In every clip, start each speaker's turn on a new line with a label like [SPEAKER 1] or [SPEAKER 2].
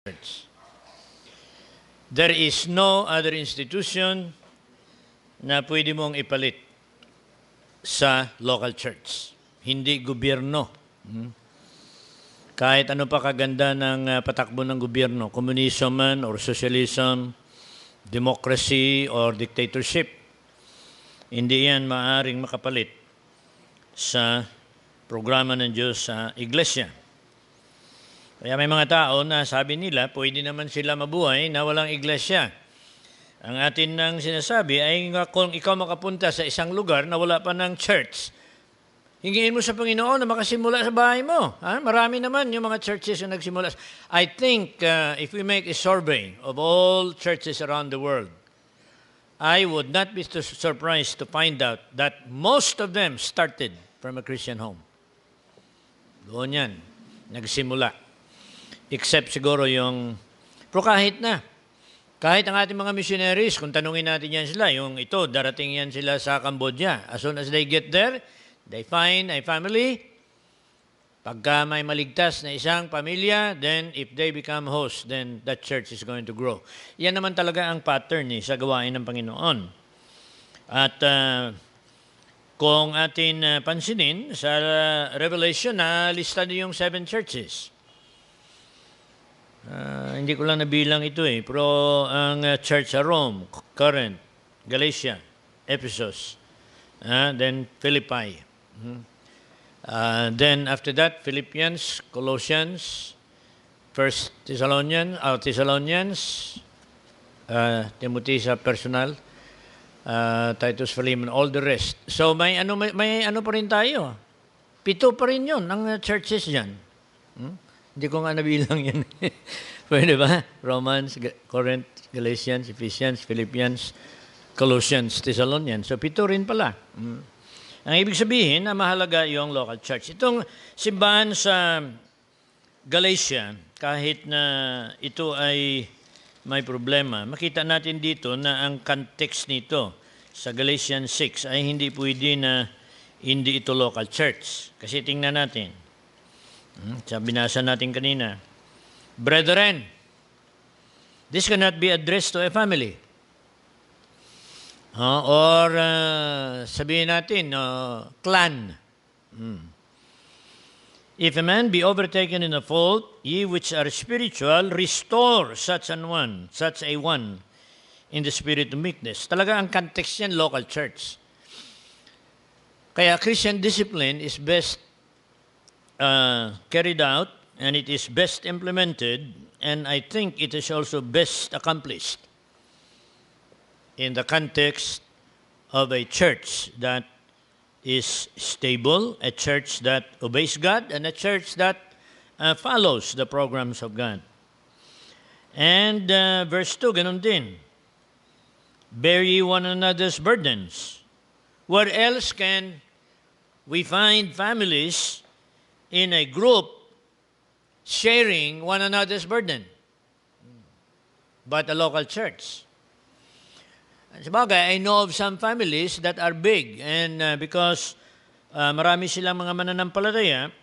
[SPEAKER 1] church. There is no other institution na pwede mong ipalit sa local church. Hindi gobyerno. Kahit ano pa kaganda ng patakbo ng gobyerno, communism man or socialism, democracy or dictatorship, hindi yan maaaring makapalit sa programa ng Diyos sa iglesia. Kaya may mga tao na sabi nila, pwede naman sila mabuhay na walang iglesia. Ang atin nang sinasabi ay kung ikaw makapunta sa isang lugar na wala pa ng church, hingiin mo sa Panginoon na makasimula sa bahay mo. Marami naman yung mga churches na nagsimula. I think if we make a survey of all churches around the world, I would not be surprised to find out that most of them started from a Christian home. Doon yan, nagsimula. Except siguro yung, pero kahit ang ating mga missionaries, kung tanungin natin yan sila, yung ito, darating yan sila sa Cambodia. As soon as they get there, they find a family. Pagka may maligtas na isang pamilya, then if they become hosts, then that church is going to grow. Yan naman talaga ang pattern sa gawain ng Panginoon. At kung atin pansinin, sa Revelation, na lista yung 7 churches. Hindi ko lang nabilang ito pero ang church sa Rome, Corinth, Galatia, Ephesus, then Philippi. Then after that, Philippians, Colossians, First Thessalonians, Timothy sa personal, Titus, Philemon, all the rest. So may ano pa rin tayo. 7 pa rin yun ang churches diyan. Hindi ko nga nabilang yan. Pwede ba? Romans, Corinth, Galatians, Ephesians, Philippians, Colossians, Thessalonians. So 7 rin pala. Ang ibig sabihin na mahalaga yung local church. Itong simbahan sa Galatia, kahit na ito ay may problema, makita natin dito na ang context nito sa Galatians 6 ay hindi pwede na hindi ito local church. Kasi tingnan natin. Sa binasa natin kanina, brethren, this cannot be addressed to a family. Or sabihin natin, clan. If a man be overtaken in a fault, ye which are spiritual, restore such a one in the spirit of meekness. Talaga ang context yan, local church. Kaya Christian discipline is best carried out, and it is best implemented, and I think it is also best accomplished in the context of a church that is stable, a church that obeys God, and a church that follows the programs of God. And verse 2, ganun din. Bear ye one another's burdens. Where else can we find families in a group sharing one another's burden? But a local church. Sabagay, I know of some families that are big, and because marami silang mga mananampalataya,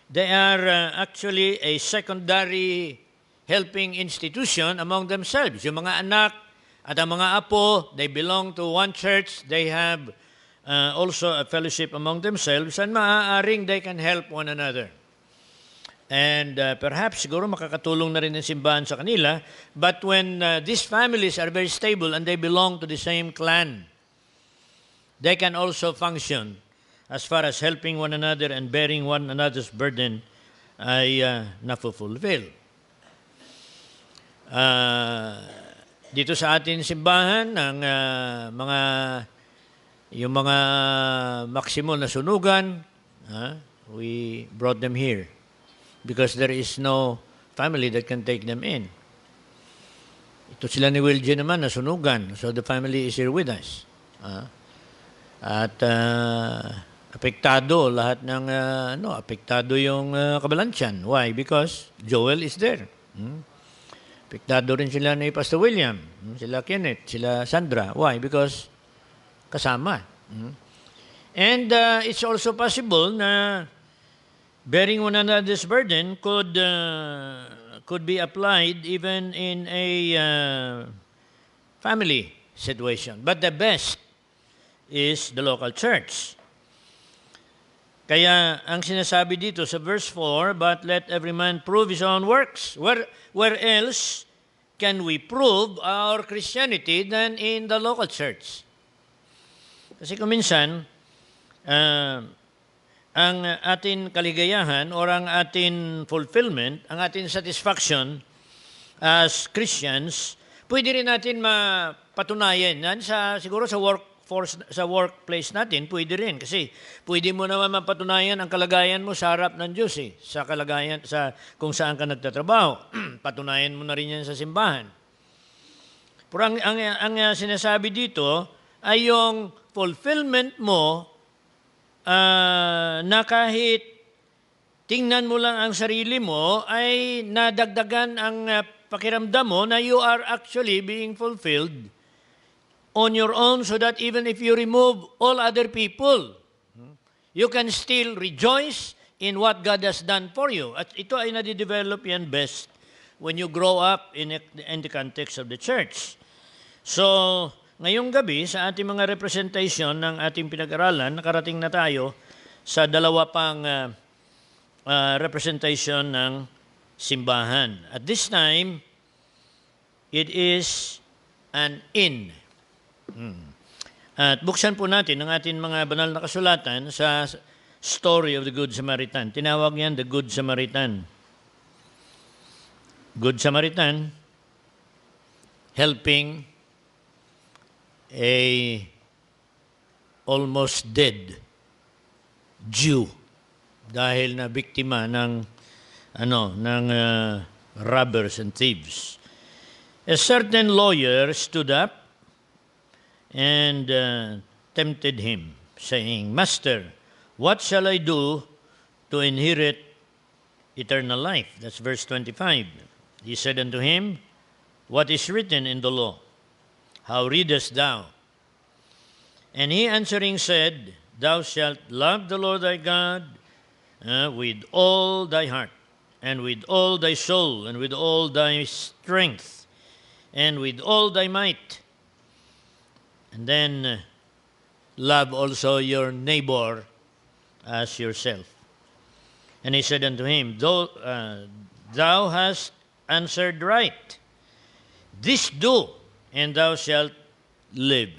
[SPEAKER 1] they are actually a secondary helping institution among themselves. Yung mga anak at ang mga apo, they belong to one church, they have also a fellowship among themselves, and maaaring they can help one another. And perhaps siguro makakatulong na rin ng simbahan sa kanila. But when these families are very stable and they belong to the same clan, they can also function as far as helping one another and bearing one another's burden ay napufulfill. Dito sa ating simbahan, ang yung mga maximum na sunugan, we brought them here because there is no family that can take them in. Ito sila ni Wilgie naman na sunugan, so the family is here with us. At apektado lahat ng apektado yung Kabalansyan. Why? Because Joel is there. Apektado rin sila ni Pastor William, sila Kenneth, sila Sandra. Why? Because kasama. And it's also possible na bearing one another's burden could be applied even in a family situation. But the best is the local church. Kaya ang sinasabi dito sa verse 4, but let every man prove his own works. Where else can we prove our Christianity than in the local church? Kasi kung minsan, ang ating kaligayahan or ang ating fulfillment, ang ating satisfaction as Christians, pwede rin natin mapatunayan yan siguro sa workplace natin, pwede rin. Kasi pwede mo naman mapatunayan ang kalagayan mo sa harap ng Diyos sa kalagayan, kung saan ka nagtatrabaho. Patunayan mo na rin yan sa simbahan. Pero ang sinasabi dito ay yung fulfillment mo na kahit tingnan mo lang ang sarili mo ay nadagdagan ang pakiramdam mo na you are actually being fulfilled on your own, so that even if you remove all other people, you can still rejoice in what God has done for you. At ito ay nadidevelop yan best when you grow up in the context of the church. So, ngayong gabi, sa ating mga representation ng ating pinag-aralan, nakarating na tayo sa dalawa pang representation ng simbahan. At this time, it is an inn. At buksan po natin ang ating mga banal na kasulatan sa story of the Good Samaritan. Tinawag yan the Good Samaritan. Good Samaritan, helping a almost dead Jew dahil na biktima ng robbers and thieves. A certain lawyer stood up and tempted him, saying, Master, what shall I do to inherit eternal life? That's verse 25. He said unto him, What is written in the law? How readest thou? And he answering said, Thou shalt love the Lord thy God with all thy heart, and with all thy soul, and with all thy strength, and with all thy might. And then love also your neighbor as yourself. And he said unto him, Thou hast answered right. This do, and thou shalt live.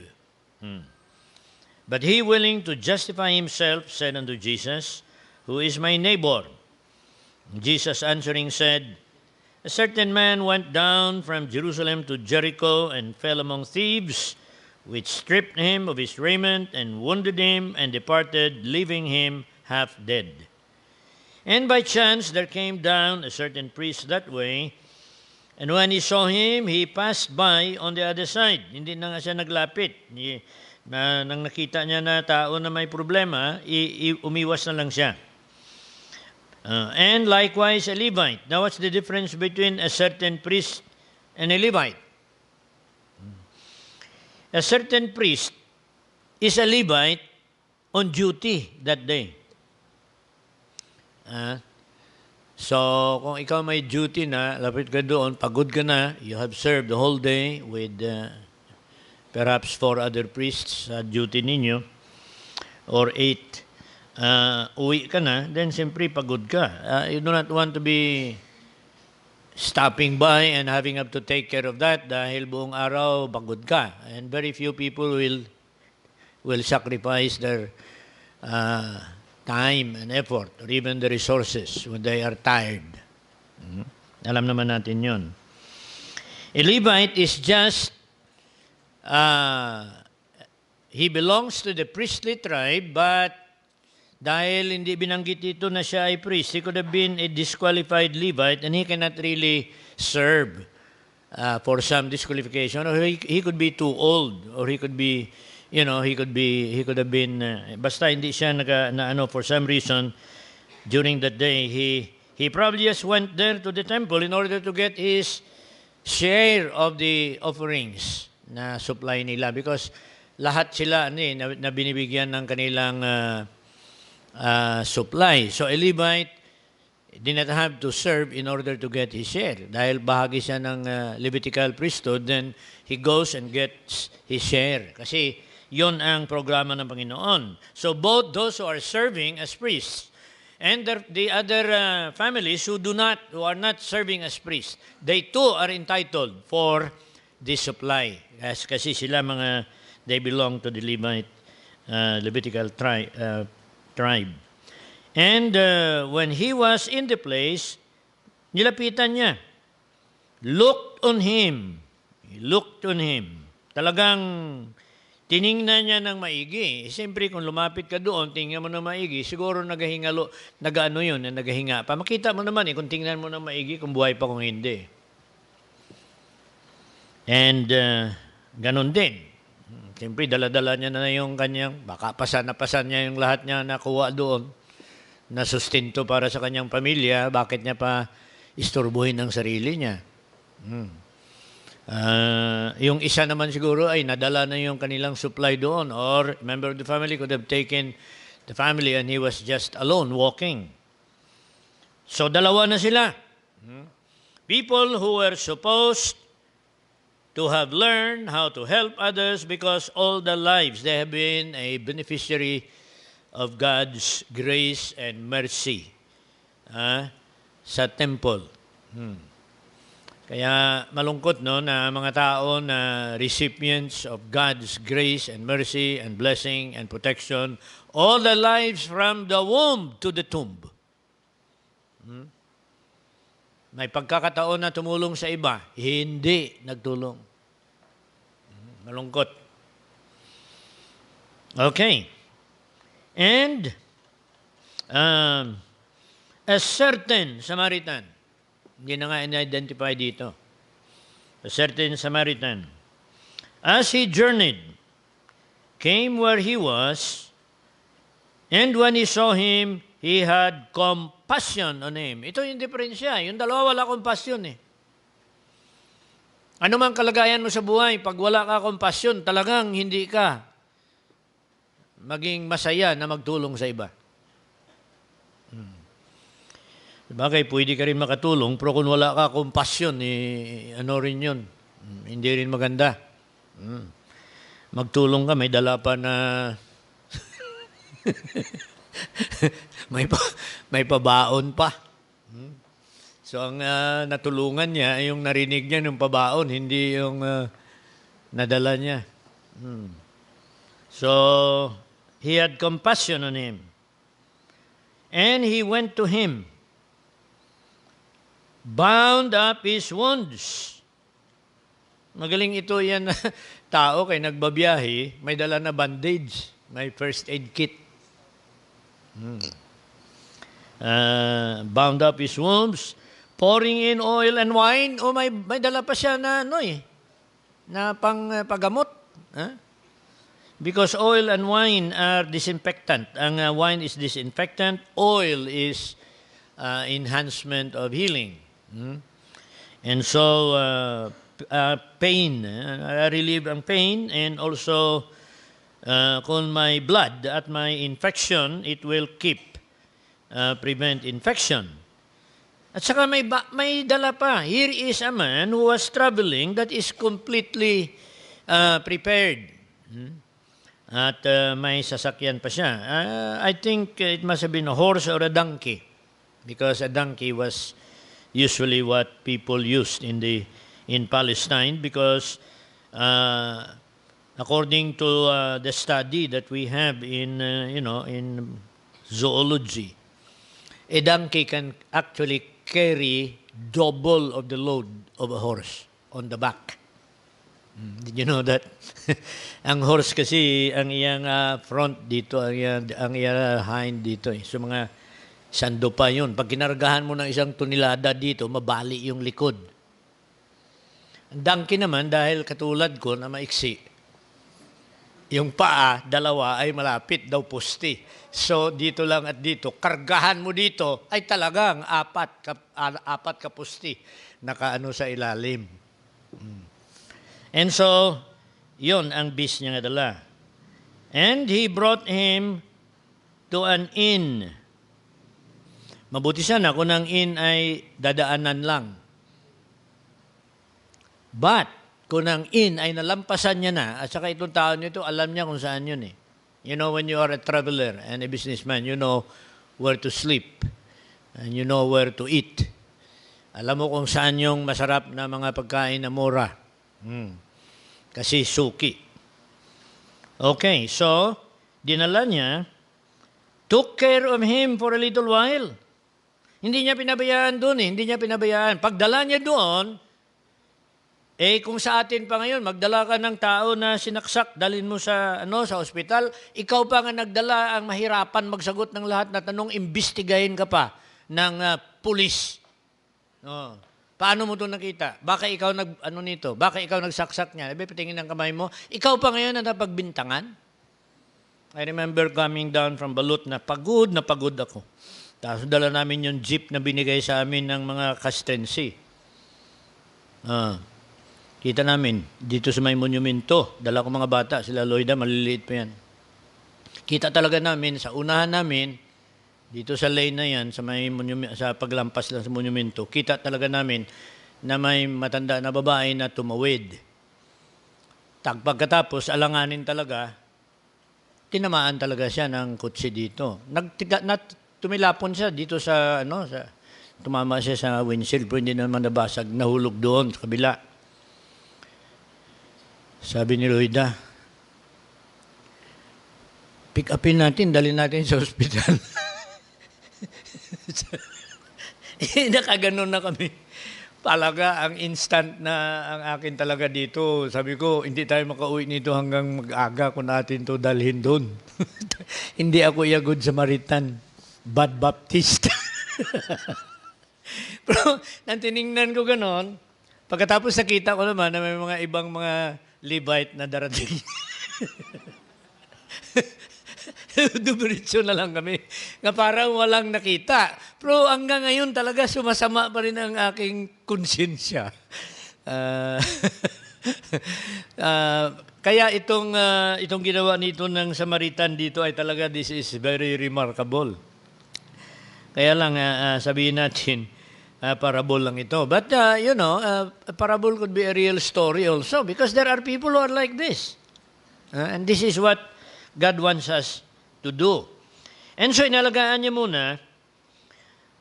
[SPEAKER 1] But he, willing to justify himself, said unto Jesus, Who is my neighbor? Jesus answering said, A certain man went down from Jerusalem to Jericho and fell among thieves, which stripped him of his raiment and wounded him and departed, leaving him half dead. And by chance there came down a certain priest that way, and when he saw him, he passed by on the other side. Hindi na nga siya naglapit. Nang nakita niya na tao na may problema, umiwas na lang siya. And likewise a Levite. Now what's the difference between a certain priest and a Levite? A certain priest is a Levite on duty that day. So, kung ikaw may duty na, lapit ka doon, pagod ka na, you have served the whole day with perhaps 4 other priests sa duty ninyo, or 8, uwi ka na, then simply pagod ka. You do not want to be stopping by and having up to take care of that dahil buong araw pagod ka. And very few people will sacrifice their time and effort or even the resources when they are tired. Alam naman natin yun. A Levite is just, he belongs to the priestly tribe, but dahil hindi binanggit ito na siya ay priest, he could have been a disqualified Levite and he cannot really serve for some disqualification, or he could be too old, or he could be, he could have been, basta hindi siya for some reason, during that day, he probably just went there to the temple in order to get his share of the offerings na supply nila, because lahat sila na binibigyan ng kanilang supply. So a Levite did not have to serve in order to get his share. Dahil bahagi siya ng Levitical priesthood, then he goes and gets his share. Kasi yon ang programa ng Panginoon. So both those who are serving as priests and the other families who are not serving as priests, they too are entitled for this supply. Kasi sila they belong to the Levitical tribe. And when he was in the place, nilapitan niya. Looked on him. He looked on him. Talagang tiningnan niya ng maigi. Siyempre, kung lumapit ka doon, tingnan mo ng maigi, siguro nagahinga pa. Makita mo naman kung tingnan mo ng maigi, kung buhay pa, kung hindi. And ganun din. Siyempre, dala-dala niya na yung kanyang, baka pasan niya yung lahat niya nakuha doon, na sustento para sa kanyang pamilya, bakit niya pa istorbohin ang sarili niya? Yung isa naman siguro ay nadala na yung kanilang supply doon, or member of the family could have taken the family and he was just alone walking. So dalawa na sila. People who were supposed to have learned how to help others because all their lives they have been a beneficiary of God's grace and mercy sa temple. Kaya malungkot na mga tao na recipients of God's grace and mercy and blessing and protection all their lives from the womb to the tomb. May pagkakataon na tumulong sa iba, hindi nagtulong. Malungkot. Okay. And a certain Samaritan, hindi na nga in-identify dito, a certain Samaritan, as he journeyed, came where he was, and when he saw him, he had compassion on him. Ito yung diferensya. Yung dalawa wala compassion Ano mang kalagayan mo sa buhay, pag wala ka compassion, talagang hindi ka maging masaya na magtulong sa iba. Bagay, pwede ka rin makatulong, pero kung wala ka compassion, ano rin yun? Hindi rin maganda. Magtulong ka, may dala pa na may pabaon pa. So, ang natulungan niya, yung narinig niya ng pabaon, hindi yung nadala niya. So, he had compassion on him. And he went to him, bound up his wounds. Magaling ito yan na tao kay nagbabiyahe, may dala na bandage, may first aid kit. Bound up his wounds, pouring in oil and wine. O may dala pa siya na na pagamot. Because oil and wine are disinfectant. Ang wine is disinfectant. Oil is enhancement of healing. And so, pain. Relieve ang pain. And also, kung may blood at may infection, it will prevent infection. At saka may dala pa. Here is a man who was traveling that is completely prepared. At may sasakyan pa siya. I think it must have been a horse or a donkey, because a donkey was usually what people used in Palestine, because according to the study that we have in zoology, a donkey can actually carry double of the load of a horse on the back. Did you know that? Ang horse kasi, ang iyang front dito, ang iyang hind dito. So mga sando pa yun. Pag kinargahan mo ng isang tonelada dito, mabali yung likod. Ang donkey naman, dahil katulad ko na maiksi, yung paa, dalawa ay malapit daw pusti. So dito lang at dito, kargahan mo dito, ay talagang apat ka pusti nakaano sa ilalim. And so, yun ang bis niya nga dala. And he brought him to an inn Mabuti sana kung ang inn ay dadaanan lang. But, kung ang inn ay nalampasan niya na, at saka itong tao nito, alam niya kung saan yun eh. You know, when you are a traveler and a businessman, you know where to sleep and you know where to eat. Alam mo kung saan yung masarap na mga pagkain na mura. Kasi suki. Okay, so, dinala niya, took care of him for a little while. Hindi niya pinabayaan doon eh. Hindi niya pinabayaan. Pagdala niya doon, kung sa atin pa ngayon, magdala ka ng tao na sinaksak, dalhin mo sa ospital, ikaw pa nga nagdala ang mahirapan magsagot ng lahat na tanong, imbestigahin ka pa ng pulis. Paano mo ito nakita? Baka ikaw nito? Baka ikaw nagsaksak niya? Patingin ng kamay mo. Ikaw pa ngayon na napagbintangan? I remember coming down from Balut na pagod ako. Tapos dala namin yung jeep na binigay sa amin ng mga Castrense. Kita namin, dito sa may monumento, dala ko mga bata, sila Loida, maliliit pa yan. Kita talaga namin, sa unahan namin, dito sa lane na yan, sa paglampas lang sa monumento, kita talaga namin na may matanda na babae na tumawid. Pagkatapos, alanganin talaga, tinamaan talaga siya ng kutsi dito. Tumilapon siya dito tumama siya sa windshield, pero hindi naman nabasag, nahulog doon sa kabila. Sabi ni Loida, pick upin natin, dalhin natin sa ospital. Nakaganon na kami. Talaga, ang instant na ang akin talaga dito, sabi ko, hindi tayo makauwi nito hanggang mag-aga kung natin to dalhin doon. Hindi ako good Samaritan. Bad Baptist. Pero, nang tiningnan ko ganon, pagkatapos nakita ko naman na may mga ibang mga Levite na darating. Dumiritso na lang kami. Nga parang walang nakita. Pero hanggang ngayon talaga sumasama pa rin ang aking konsensya. Kaya itong ginawa nito ng Samaritan dito ay talaga this is very remarkable. Kaya lang sabihin natin, parable lang ito. But, a parable could be a real story also because there are people who are like this. And this is what God wants us to do. And so, inalagaan niya muna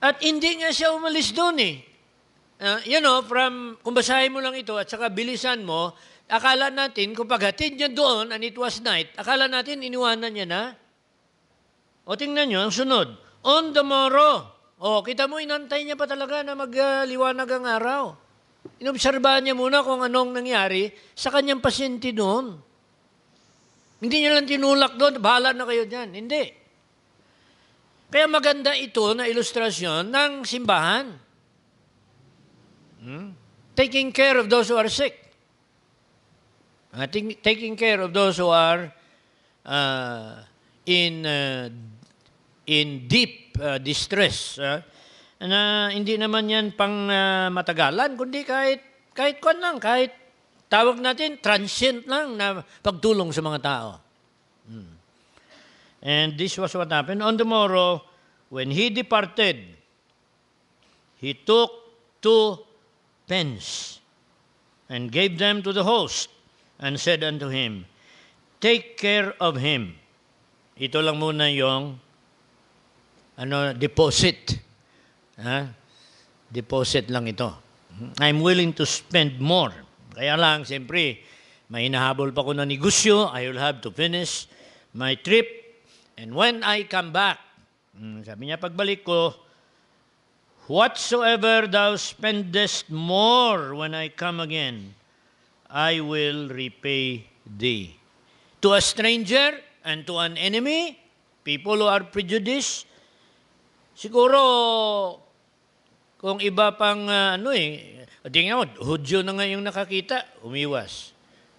[SPEAKER 1] at hindi nga siya umalis doon eh. Kung basahin mo lang ito at saka bilisan mo, akala natin, kung paghatid niya doon and it was night, akala natin iniwanan niya na. O tingnan niyo, ang sunod. On the morrow. Kita mo, inantay niya pa talaga na magliwanag ang araw. Inobserbahan niya muna kung anong nangyari sa kanyang pasyente doon. Hindi niya lang tinulak doon, bahala na kayo dyan. Hindi. Kaya maganda ito na ilustrasyon ng simbahan. Taking care of those who are sick. Taking care of those who are in deep distress. Na hindi naman yan pang matagalan, kundi kahit kwan lang, kahit tawag natin, transient lang na pagtulong sa mga tao. And this was what happened. On the morrow, when he departed, he took 2 pence and gave them to the host and said unto him, take care of him. Ito lang muna yung deposit. Deposit lang ito. I'm willing to spend more. Kaya lang, siyempre, may hinahabol pa ko na negosyo. I will have to finish my trip. And when I come back, sabi niya, pagbalik ko, whatsoever thou spendest more when I come again, I will repay thee. To a stranger and to an enemy, people who are prejudiced, siguro, kung iba pang tingnan mo, Hudyo na nga yung nakakita, umiwas.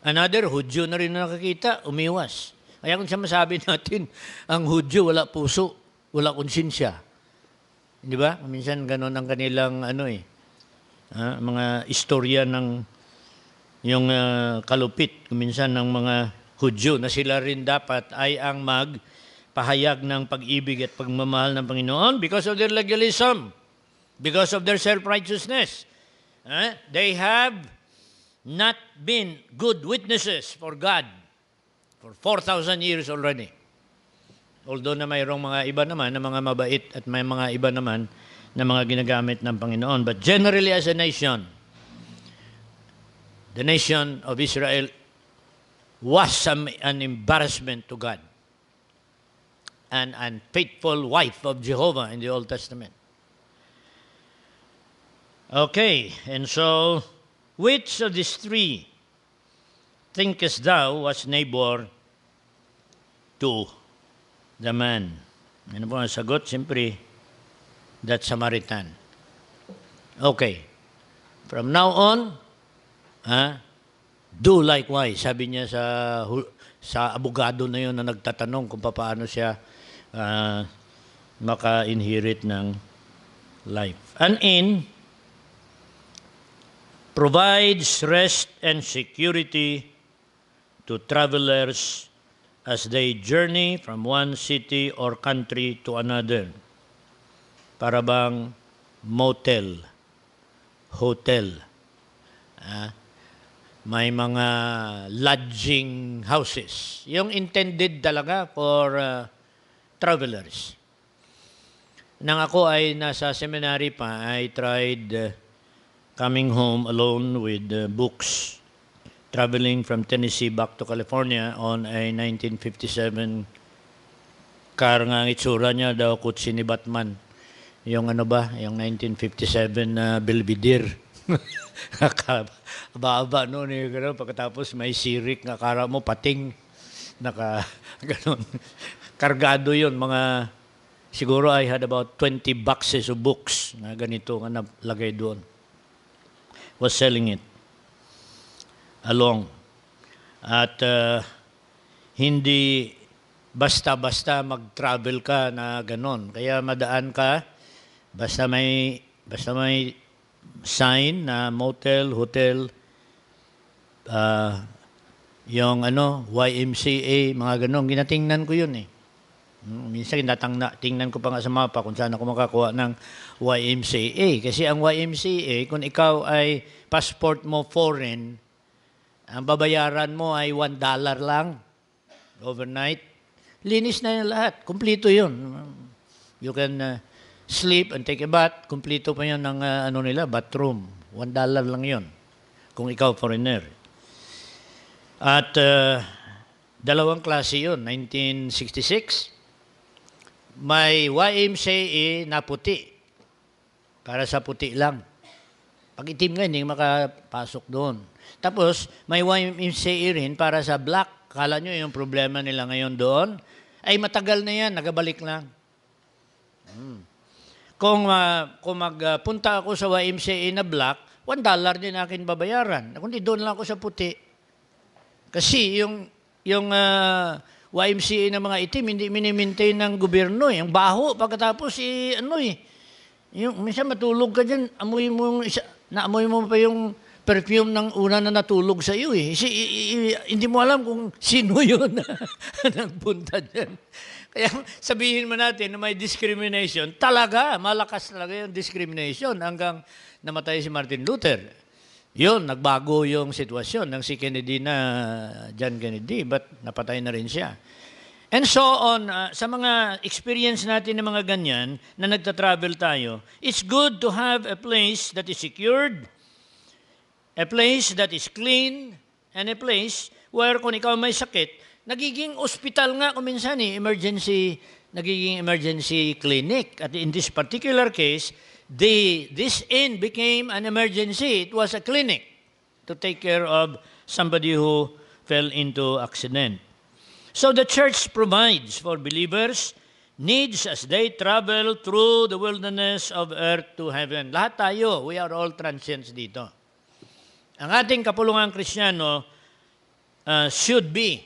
[SPEAKER 1] Another, Hudyo na rin na nakakita, umiwas. Kaya kung siya masabi natin, ang Hudyo wala puso, wala konsensya. Di ba? Minsan ganon ang kanilang mga istorya ng yung kalupit, minsan ng mga Hudyo na sila rin dapat ay ang pahayag ng pag-ibig at pagmamahal ng Panginoon because of their legalism, because of their self-righteousness. They have not been good witnesses for God for 4,000 years already. Although na mayroong mga iba naman na mga mabait at may mga iba naman na mga ginagamit ng Panginoon. But generally as a nation, the nation of Israel was an embarrassment to God. An unfaithful wife of Jehovah in the Old Testament. Okay, and so, which of these three thinkest thou was neighbor to the man? Ano po ang sagot? Siyempre, that Samaritan. Okay. From now on, do likewise. Sabi niya sa abogado na yun na nagtatanong kung paano siya maka-inherit ng life. An inn provides rest and security to travelers as they journey from one city or country to another. Para bang motel, hotel. May mga lodging houses. Yung intended talaga for travelers. Nang ako ay nasa seminary pa, I tried coming home alone with books, traveling from Tennessee back to California on a 1957 car nga ang itsura niya daw kutsi ni Batman. Yung ano ba, yung 1957 na Belvedere. Aba-aba noon eh, pagkatapos may sirik nga kara mo, pating, ganon. Kargado yun, mga, siguro I had about 20 boxes of books na ganito nga nalagay doon. Was selling it along. At hindi basta-basta mag-travel ka na ganon. Kaya madaan ka, basta may sign na motel, hotel, yung YMCA, mga ganon. Ginatingnan ko yun eh. Minsan tingnan ko pa nga sa mapa kung saan ako makakuha ng YMCA. Kasi ang YMCA, kung ikaw ay passport mo foreign, ang babayaran mo ay $1 lang overnight. Linis na yung lahat. Kumplito yun. You can sleep and take a bath. Kumplito pa yun ng nila, bathroom. $1 lang yun kung ikaw foreigner. At dalawang klase yun. 1966, may YMCA na puti. Para sa puti lang. Pag itim nga, hindi makapasok doon. Tapos, may YMCA rin para sa black. Kala nyo yung problema nila ngayon doon, ay matagal na yan, nagabalik lang. Kung magpunta ako sa YMCA na black, $1 din akin babayaran. Kundi doon lang ako sa puti. Kasi yung YMCA ng mga itim, hindi minimaintain ng gobyerno. Yung baho, pagkatapos, yung, minsan matulog ka dyan, naamoy mo pa yung perfume ng una na natulog sa iyo eh. Hindi mo alam kung sino yun na nagpunta dyan. Kaya sabihin mo natin na may discrimination, talaga, malakas talaga yung discrimination hanggang namatay si Martin Luther. Yun, nagbago yung sitwasyon ng si Kennedy na John Kennedy, but napatay na rin siya. And so on, sa mga experience natin ng mga ganyan na nagta-travel tayo, it's good to have a place that is secured, a place that is clean, and a place where kung ikaw may sakit, nagiging ospital nga kung minsan nagiging emergency clinic. At in this particular case, this inn became an emergency. It was a clinic to take care of somebody who fell into accident. So the church provides for believers needs as they travel through the wilderness of earth to heaven. Lahat tayo, we are all transients dito. Ang ating kapulungan Kristiyano should be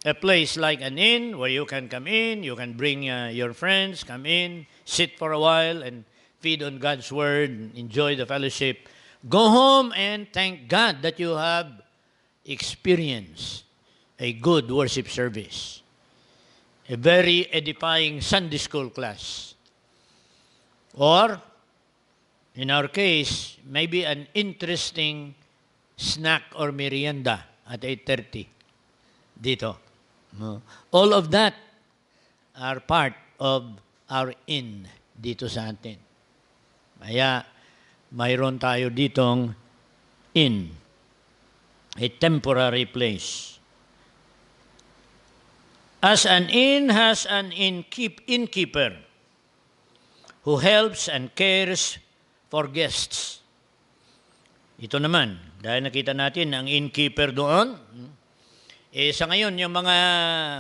[SPEAKER 1] a place like an inn where you can come in, you can bring your friends, come in, sit for a while and feed on God's Word, enjoy the fellowship. Go home and thank God that you have experienced a good worship service. a very edifying Sunday school class. Or, in our case, maybe an interesting snack or merienda at 8:30 dito. No? All of that are part of our inn dito sa atin. Kaya, mayroon tayo ditong inn, a temporary place. As an inn has an innkeeper who helps and cares for guests. Ito naman, dahil nakita natin ang innkeeper doon, sa ngayon, yung mga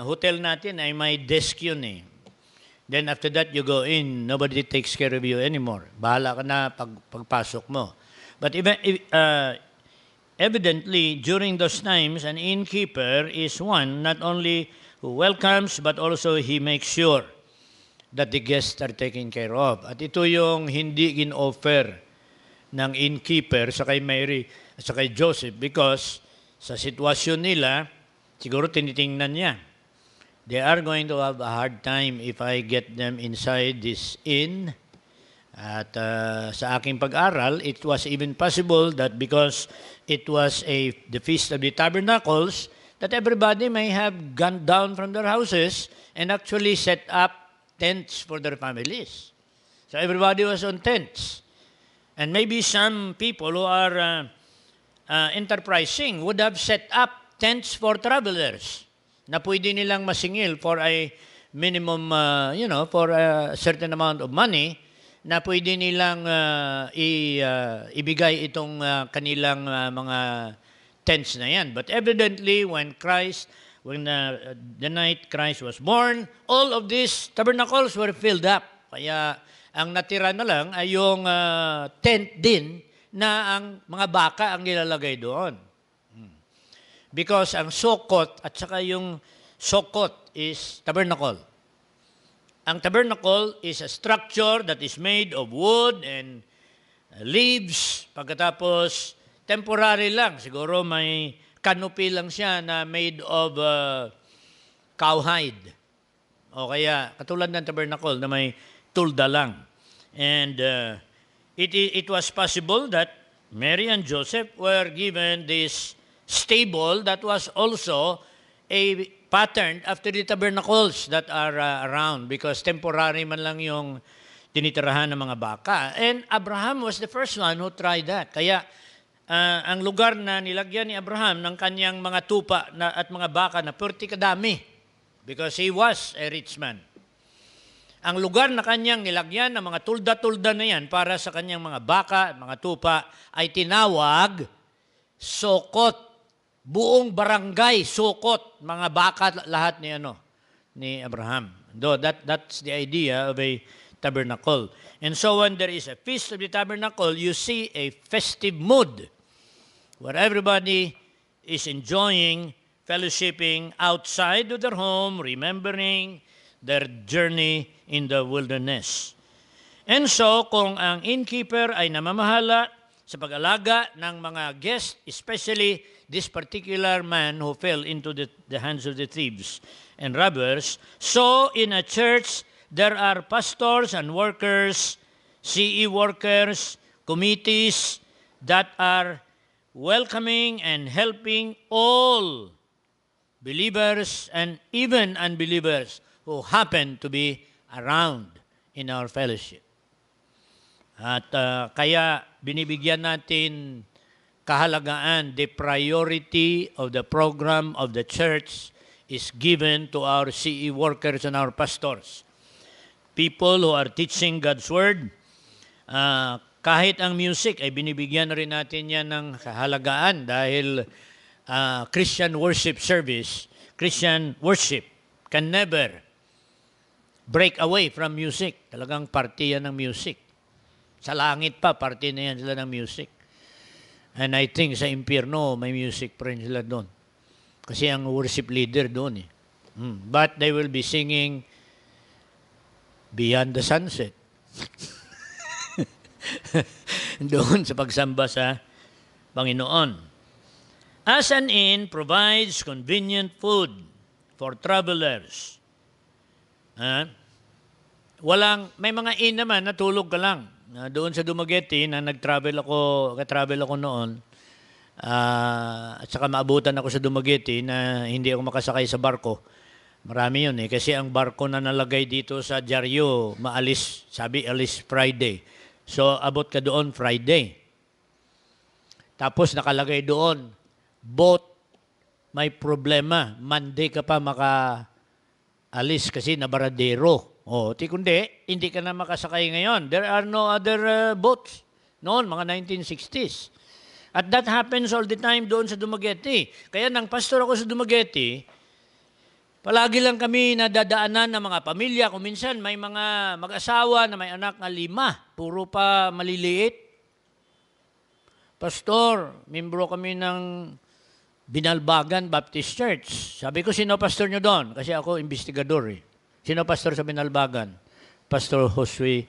[SPEAKER 1] hotel natin ay may desk yun eh. Then after that, you go in, nobody takes care of you anymore. Bahala ka na pagpasok mo. But evidently, during those times, an innkeeper is one not only who welcomes, but also he makes sure that the guests are taken care of. At ito yung hindi in-offer ng innkeeper sa kay Mary at sa kay Joseph because sa sitwasyon nila, siguro tinitingnan niya. They are going to have a hard time if I get them inside this inn. At sa aking pag-aral, it was even possible that because it was the Feast of the Tabernacles, that everybody may have gone down from their houses and actually set up tents for their families. So everybody was on tents. And maybe some people who are enterprising would have set up tents for travelers na pwede nilang masingil for a minimum, for a certain amount of money na pwede nilang ibigay itong kanilang mga tents na yan. But evidently, when the night Christ was born, all of these tabernacles were filled up. Kaya ang natira na lang ay yung tent din na ang mga baka ang nilalagay doon. Because ang sokot at saka yung sokot is tabernacle. Ang tabernacle is a structure that is made of wood and leaves. Pagkatapos, temporary lang. Siguro may canopy lang siya na made of cowhide. O kaya, katulad ng tabernacle na may tulda lang. And it was possible that Mary and Joseph were given this stable that was also a pattern after the tabernacles that are around because temporary man lang yung tinitirahan ng mga baka. And Abraham was the first one who tried that. Kaya ang lugar na nilagyan ni Abraham ng kanyang mga tupa at mga baka na purti kadami because he was a rich man. Ang lugar na kanyang nilagyan ng mga tulda-tulda na yan para sa kanyang mga baka, mga tupa, ay tinawag Sokot. Buong barangay, Sokot, mga baka lahat ni Abraham. Though that's the idea of a tabernacle. And so when there is a feast of the tabernacle, you see a festive mood where everybody is enjoying, fellowshipping outside of their home, remembering their journey in the wilderness. And so, kung ang innkeeper ay namamahala sa pag-alaga ng mga guests, especially this particular man who fell into the hands of the thieves and robbers, so in a church, there are pastors and workers, CE workers, committees that are welcoming and helping all believers and even unbelievers who happen to be around in our fellowship. At kaya binibigyan natin kahalagaan, the priority of the program of the church is given to our CE workers and our pastors. People who are teaching God's Word, kahit ang music ay binibigyan na rin natin yan ng kahalagaan dahil Christian worship service, Christian worship can never break away from music. Talagang party yan ng music. Sa langit pa, party na yan sila ng music. And I think sa impyerno, may music pa rin sila doon. Kasi ang worship leader doon eh. But they will be singing Beyond the Sunset. Doon sa pagsamba sa Panginoon. As an inn provides convenient food for travelers Ha? May mga inn naman, natulog ka lang. Doon sa Dumaguete, na katravel ako noon, at saka maabutan ako sa Dumaguete na hindi ako makasakay sa barko. Marami yun eh. Kasi ang barko na nalagay dito sa dyaryo, alis Friday. So, abot ka doon Friday. Tapos nakalagay doon, boat, may problema. Monday ka pa makaalis kasi nabaradero. Kundi, hindi ka na makasakay ngayon. There are no other boats. Noon, mga 1960s. At that happens all the time doon sa Dumaguete. Kaya nang pastor ako sa Dumaguete, palagi lang kami nadadaanan ng mga pamilya. Kung minsan may mga mag-asawa na may anak na 5. Puro pa maliliit. Pastor, membro kami ng Binalbagan Baptist Church. Sabi ko, sino pastor nyo doon? Kasi ako, investigador eh. Sino pastor sa Binalbagan? Pastor Josue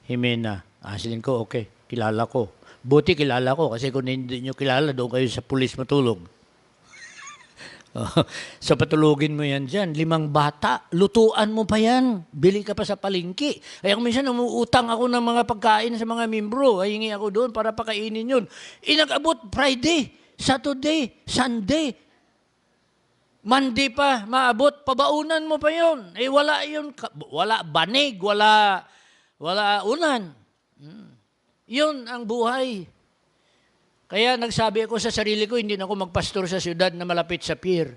[SPEAKER 1] Jimena. Silin ko, okay, kilala ko. Buti kilala ko kasi kung hindi nyo kilala, doon kayo sa pulis matulog. So patulogin mo yan dyan. 5 bata, lutuan mo pa yan. Bili ka pa sa palengke. Kaya kung minsan umuutang ako ng mga pagkain sa mga membro, ay hingi ako doon para pakainin yun. Inag-abot Friday, Saturday, Sunday, Monday pa, maabot, pabaunan mo pa yun. Wala yun, wala banig, wala ulan. Yun ang buhay. Kaya nagsabi ako sa sarili ko, hindi na ako magpastor sa siyudad na malapit sa pier.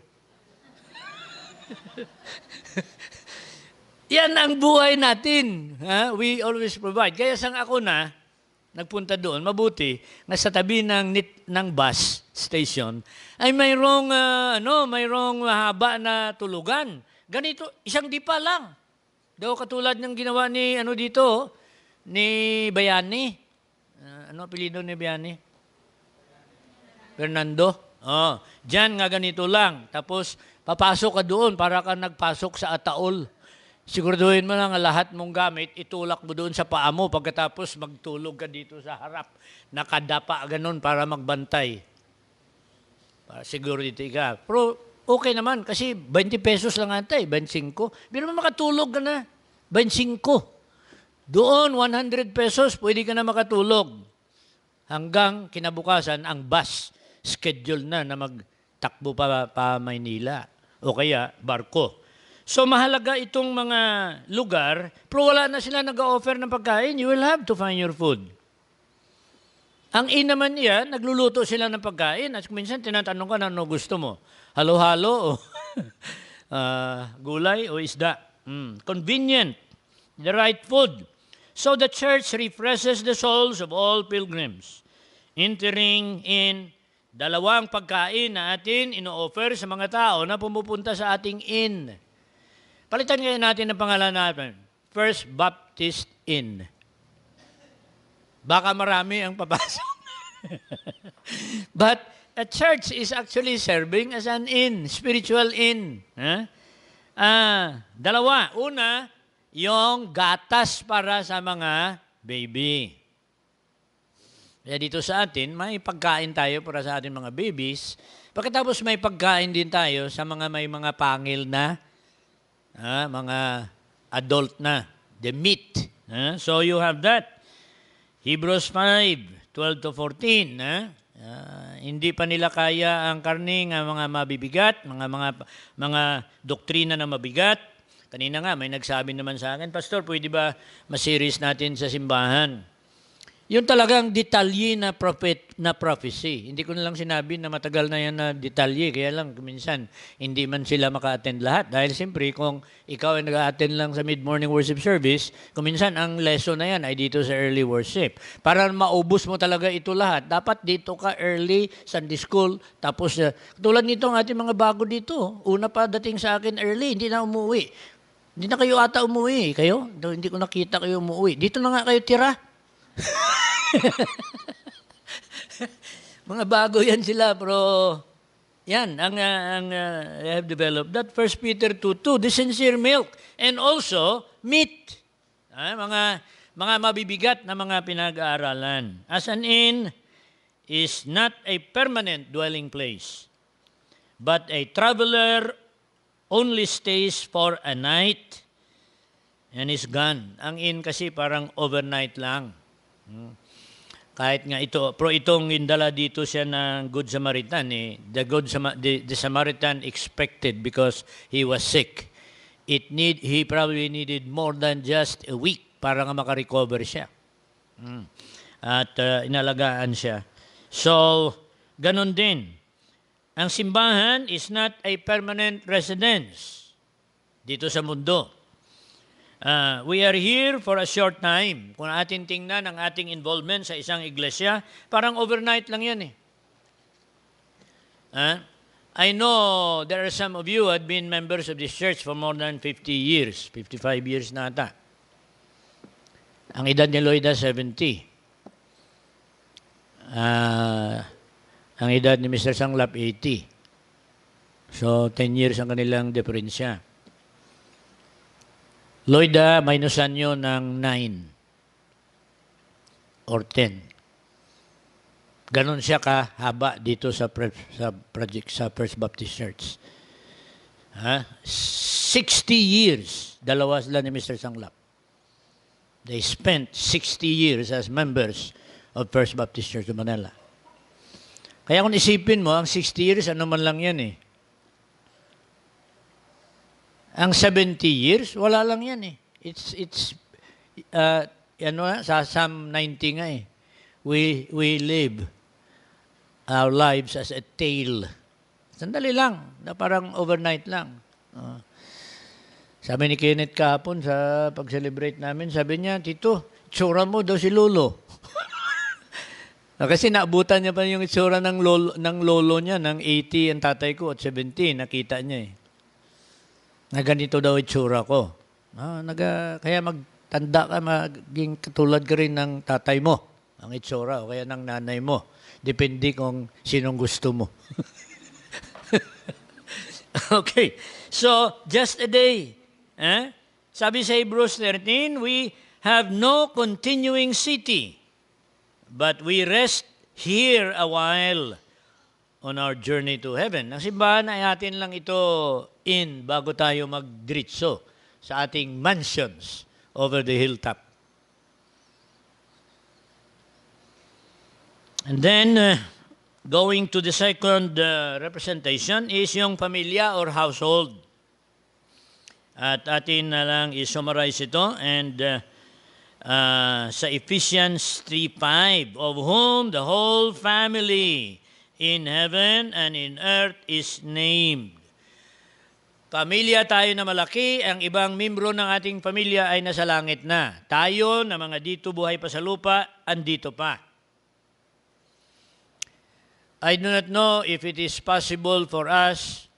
[SPEAKER 1] Yan ang buhay natin. We always provide. Kaya sang ako nagpunta doon, mabuti, na sa tabi ng bus station, ay mayroong mahaba na tulugan. Ganito, isang dipa lang. Daw katulad ng ginawa ni, ni Bayani. Ano apelyido ni Bayani? Fernando? Diyan nga ganito lang. Tapos, papasok ka doon para ka nagpasok sa ataol. Siguraduhin mo lang lahat mong gamit, itulak mo doon sa paa mo pagkatapos magtulog ka dito sa harap. Nakadapa ganun para magbantay. Para security ka. Pero okay naman kasi 20 pesos lang ata 25. Pero makatulog ka na, 25. Doon, 100 pesos, pwede ka na makatulog. Hanggang kinabukasan, ang bus schedule na magtakbo pa Maynila. O kaya, barko. So mahalaga itong mga lugar, pero wala na sila nag-offer ng pagkain, you will have to find your food. Ang naman yan, nagluluto sila ng pagkain at minsan tinatanong ka na ano gusto mo. Halo-halo o gulay o isda. Convenient, the right food. So the church refreshes the souls of all pilgrims, entering in 2 pagkain na atin ino-offer sa mga tao na pumupunta sa ating inn. Palitan ngayon natin ang pangalan natin. First Baptist Inn. Baka marami ang papasok. But a church is actually serving as an inn, spiritual inn. 2. Una, yung gatas para sa mga baby. Kaya dito sa atin, may pagkain tayo para sa ating mga babies. Pagkatapos may pagkain din tayo sa may mga pangil na mga adult na, the meat. So you have that. Hebrews 5:12 to 14. Hindi pa nila kaya ang karne ng mga mabibigat, mga doktrina na mabigat. Kanina nga, may nagsabi naman sa akin, Pastor, pwede ba ma-series natin sa simbahan? Yung talagang detalye na prophecy. Hindi ko na lang sinabi na matagal na yan na detalye. Kaya lang, minsan, hindi man sila maka-attend lahat. Dahil siyempre, kung ikaw ay nag-attend lang sa mid-morning worship service, kung minsan, ang lesson na yan ay dito sa early worship. Para maubos mo talaga ito lahat, dapat dito ka early, Sunday school, tapos, tulad nito ang ating mga bago dito. Una pa dating sa akin early, hindi na umuwi. Hindi na kayo ata umuwi. Kayo? Hindi ko nakita kayo umuwi. Dito na nga kayo tira. Mga bago yan sila, pero yan, ang I have developed that. 1 Peter 2:2, the sincere milk, and also meat. Mga mabibigat na mga pinag-aaralan. As an inn is not a permanent dwelling place, but a traveler only stays for a night and is gone. Ang in kasi parang overnight lang. Kahit nga ito, pero itong indala dito siya ng Good Samaritan. The Samaritan expected because he was sick. He probably needed more than just a week para nga makarecover siya. At inalagaan siya. So, ganun din. Ang simbahan is not a permanent residence dito sa mundo. We are here for a short time. Kung atin tingnan ang ating involvement sa isang iglesia, parang overnight lang yan eh. I know there are some of you who have been members of this church for more than 50 years, 55 years na ata. Ang edad ni Loida, 70. Ang edad ni Mr. Sanglap, 80. So, 10 years ang kanilang diferensya. Loida, minusan nyo ng 9 or 10. Ganon siya kahaba dito sa First Baptist Church. 60 years, dalawa sila ni Mr. Sanglap. They spent 60 years as members of First Baptist Church of Manila. Kaya kung isipin mo, ang 60 years, ano man lang yan eh. Ang 70 years, wala lang yan eh. Sa Psalm 90 nga eh. We live our lives as a tale. Sandali lang, na parang overnight lang. Sabi ni Kenneth kahapon sa pag-celebrate namin, sabi niya, Tito, itsura mo daw si Lolo. Kasi naabutan niya pa yung itsura ng lolo niya, ng 80 ang tatay ko at 70, nakita niya eh. Na ganito daw itsura ko. Kaya magtanda ka, maging katulad ka rin ng tatay mo, ang itsura, o kaya ng nanay mo. Depende kung sinong gusto mo. Okay. So, just a day. Sabi sa Hebrews 13, we have no continuing city, but we rest here a while on our journey to heaven. Ang simbahan ay atin lang ito bago tayo magdiritso sa ating mansions over the hilltop. And then, going to the second representation is yung pamilya or household. At atin na lang i-summarize ito and sa Ephesians 3:5, of whom the whole family in heaven and in earth is named. Pamilya tayo na malaki, ang ibang membro ng ating pamilya ay nasa langit na. Tayo na mga dito buhay pa sa lupa, andito pa. I do not know if it is possible for us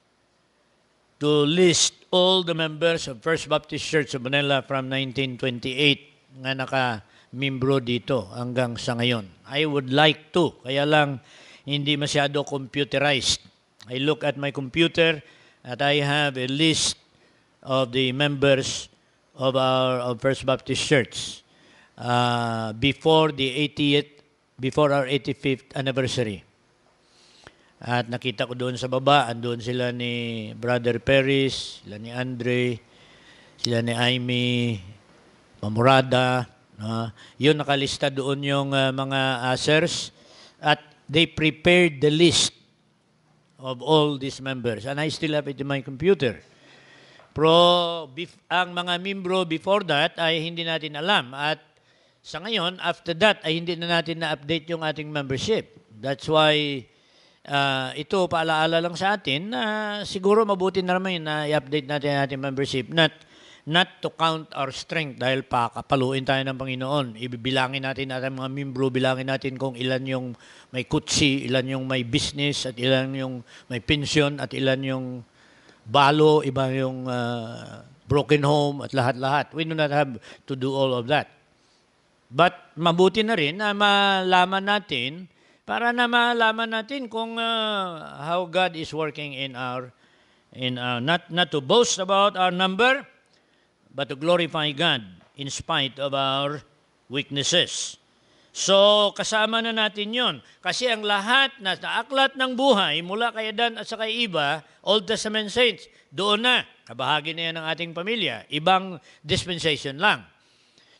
[SPEAKER 1] to list all the members of First Baptist Church of Manila from 1928 nga naka-membro dito hanggang sa ngayon. I would like to, kaya lang hindi masyado computerized. I look at my computer at I have a list of the members of First Baptist Church before our 85th anniversary. At nakita ko doon sa baba, andun sila ni Brother Peris, sila ni Andre, sila ni Aimee, Mamurada. Yun, nakalista doon yung mga asers. At they prepared the list of all these members. And I still have it in my computer. Pero ang mga membro before that ay hindi natin alam. At sa ngayon, after that, ay hindi na natin na-update yung ating membership. That's why ito, paalaala lang sa atin na siguro mabuti na naman na i-update natin ang ating membership. Not to count our strength dahil pakapaluin tayo ng Panginoon. Ibibilangin natin ating mga membro, bilangin natin kung ilan yung may kutsi, ilan yung may business, at ilan yung may pension, at ilan yung balo, iba yung broken home, at lahat-lahat. We do not have to do all of that. But mabuti na rin na malaman natin, para na malaman natin kung how God is working in our not to boast about our number, but to glorify God in spite of our weaknesses. So, kasama na natin yon. Kasi ang lahat na aklat ng buhay, mula kay Adan at sa kay Eva, Old Testament saints, doon na. Kabahagi na yan ng ating pamilya. Ibang dispensation lang.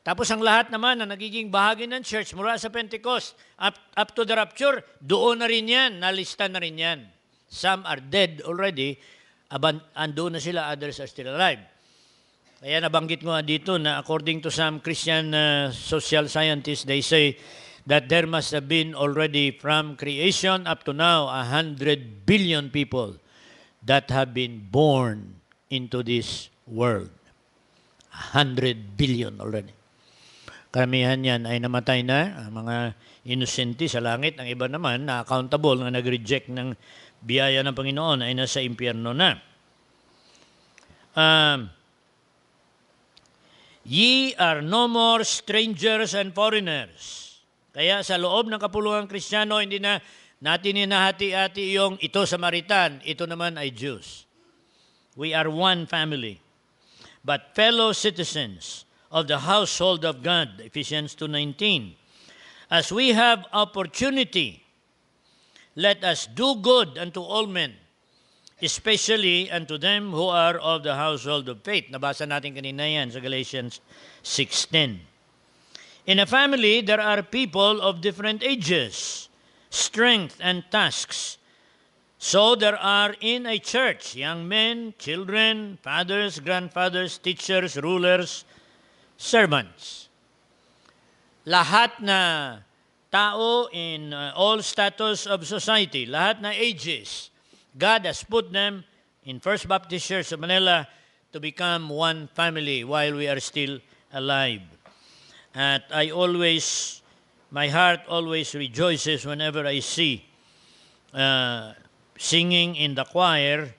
[SPEAKER 1] Tapos ang lahat naman na nagiging bahagi ng church mula sa Pentecost up to the rapture, doon na rin yan. Nalista na rin yan. Some are dead already. Andun na sila, others are still alive. Kaya nabanggit ko dito na according to some Christian social scientists, they say that there must have been already from creation up to now 100 billion people that have been born into this world. 100 billion already. Karamihan yan ay namatay na, ang mga inosente sa langit. Ang iba naman na accountable, na nag-reject ng biyaya ng Panginoon ay nasa impyerno na. Ye are no more strangers and foreigners. Kaya sa loob ng kapuluhang Kristiyano, hindi na natin hinahati-hati yung ito Samaritan, ito naman ay Jews. We are one family, but fellow citizens of the household of God, Ephesians 2:19. As we have opportunity, let us do good unto all men, especially unto them who are of the household of faith. Nabasa natin kanina yan sa Galatians 6:10. In a family, there are people of different ages, strength, and tasks. So there are in a church young men, children, fathers, grandfathers, teachers, rulers, servants. Lahat na tao in all status of society, lahat na ages, God has put them in First Baptist Church of Manila to become one family while we are still alive. At my heart always rejoices whenever I see singing in the choir.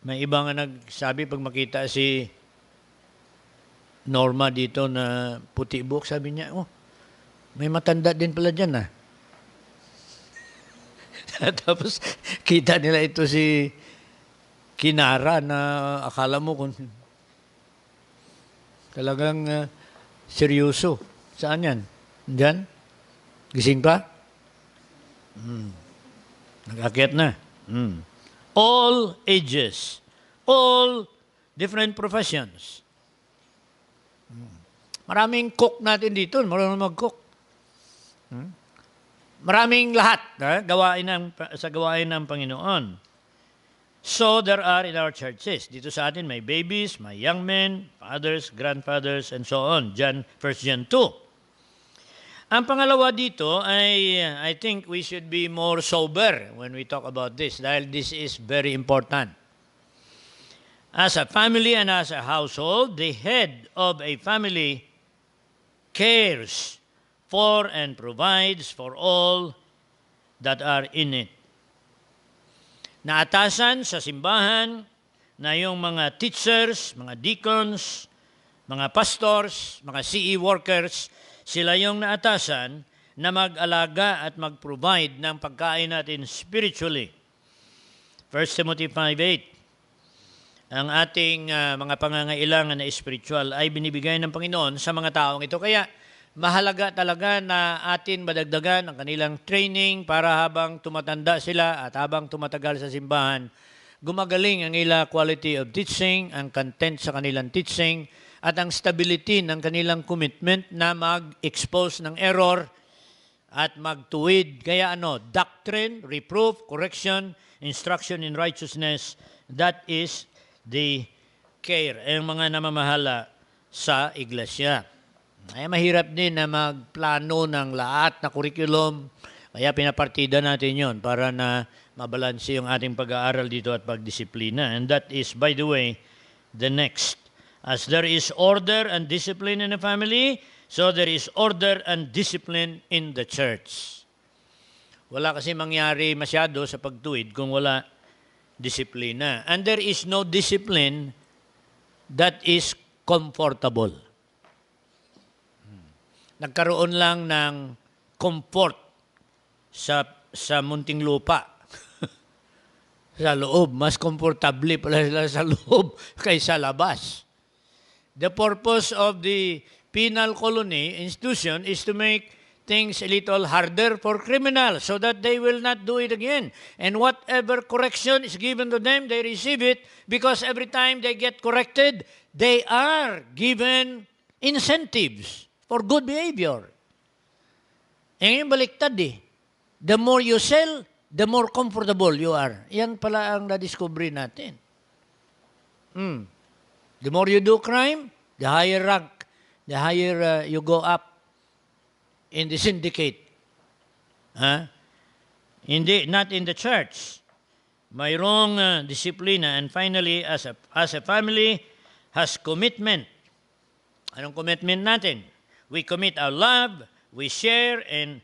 [SPEAKER 1] May iba nga nagsabi pag makita si Norma dito na puti buhok, sabi niya, oh, may matanda din pala dyan ah. Tapos kita nila ito si Kinara na akala mo kung talagang seryoso. Saan yan? Diyan? Gising pa? Nag-akyat na. All ages. All different professions. Maraming cook natin dito. Marunong mag-cook. Maraming lahat sa gawain ng Panginoon. So there are in our churches. Dito sa atin may babies, may young men, fathers, grandfathers, and so on. 1 John 2. Ang pangalawa dito ay I think we should be more sober when we talk about this dahil this is very important. As a family and as a household, the head of a family cares for and provides for all that are in it. Naatasan sa simbahan na yung mga teachers, mga deacons, mga pastors, mga CE workers, sila yung naatasan na mag-alaga at mag-provide ng pagkain natin spiritually. 1 Timothy 5:8. Ang ating mga pangangailangan na spiritual ay binibigay ng Panginoon sa mga taong ito. Kaya mahalaga talaga na atin madagdagan ang kanilang training para habang tumatanda sila at habang tumatagal sa simbahan, gumagaling ang ila quality of teaching, ang content sa kanilang teaching, at ang stability ng kanilang commitment na mag-expose ng error at magtuwid. Kaya doctrine, reproof, correction, instruction in righteousness, that is the care, ang mga namamahala sa iglesia. Ay mahirap din na magplano ng lahat na curriculum, kaya pinapartida natin yon para na mabalanse yung ating pag-aaral dito at pagdisiplina. And that is, by the way, the next. As there is order and discipline in a family, so there is order and discipline in the church. Wala kasi mangyari masyado sa pagtuwid kung wala disiplina. And there is no discipline that is comfortable. Nagkaroon lang ng comfort sa munting lupa. Sa loob, mas komportable pala sila sa loob kaysa labas. The purpose of the penal colony institution is to make things a little harder for criminals so that they will not do it again. And whatever correction is given to them, they receive it because every time they get corrected, they are given incentives for good behavior. Eh ngayon baliktad eh. The more you sell, the more comfortable you are. Yan pala ang na-discovery natin. The more you do crime, the higher rank, the higher you go up in the syndicate. Not in the church. Mayroong disiplina. And finally, as a family, has commitment. Anong commitment natin? We commit our love, we share, and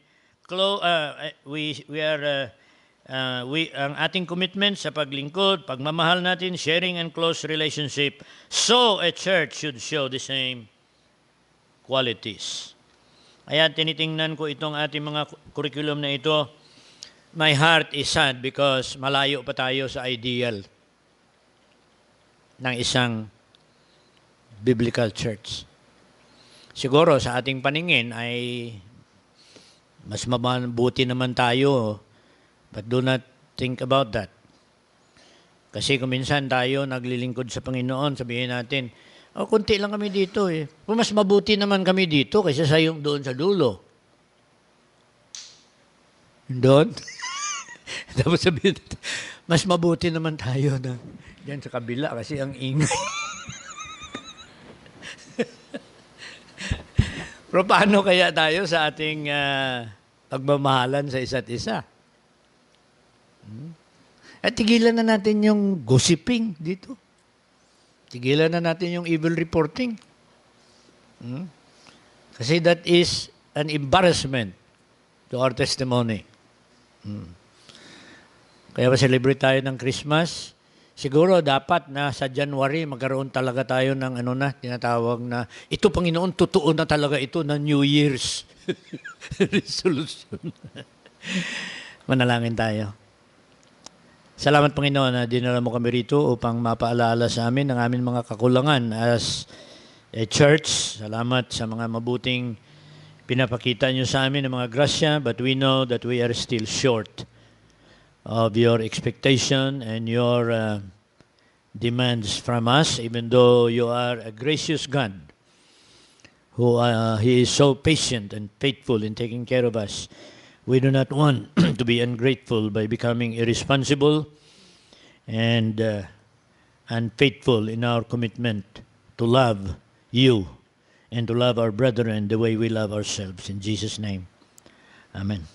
[SPEAKER 1] ang ating commitment sa paglingkod, pagmamahal natin, sharing and close relationship. So a church should show the same qualities. Kaya tinitingnan ko itong ating mga curriculum na ito. My heart is sad because malayo pa tayo sa ideal ng isang biblical church. Siguro sa ating paningin ay mas mabuti naman tayo, but do not think about that. Kasi kung minsan tayo naglilingkod sa Panginoon, sabihin natin, kunti lang kami dito eh. Kung mas mabuti naman kami dito kaysa sa yung doon sa dulo. Doon? Tapos sabihin natin, mas mabuti naman tayo na dyan sa kabila kasi ang ingay. Pero paano kaya tayo sa ating pagmamahalan sa isa't isa? At tigilan na natin yung gossiping dito. Tigilan na natin yung evil reporting. Kasi that is an embarrassment to our testimony. Kaya pa-celebrate tayo ng Christmas. Siguro dapat na sa January magkaroon talaga tayo ng tinatawag na, ito Panginoon, totoo na talaga ito na New Year's resolution. Manalangin tayo. Salamat Panginoon na dinala mo kami rito upang mapaalala sa amin ng aming mga kakulangan as a church. Salamat sa mga mabuting pinapakita nyo sa amin ng mga grasya, but we know that we are still short of your expectation and your demands from us, even though you are a gracious God who He is so patient and faithful in taking care of us. We do not want to be ungrateful by becoming irresponsible and unfaithful in our commitment to love you and to love our brethren the way we love ourselves. In Jesus' name, amen.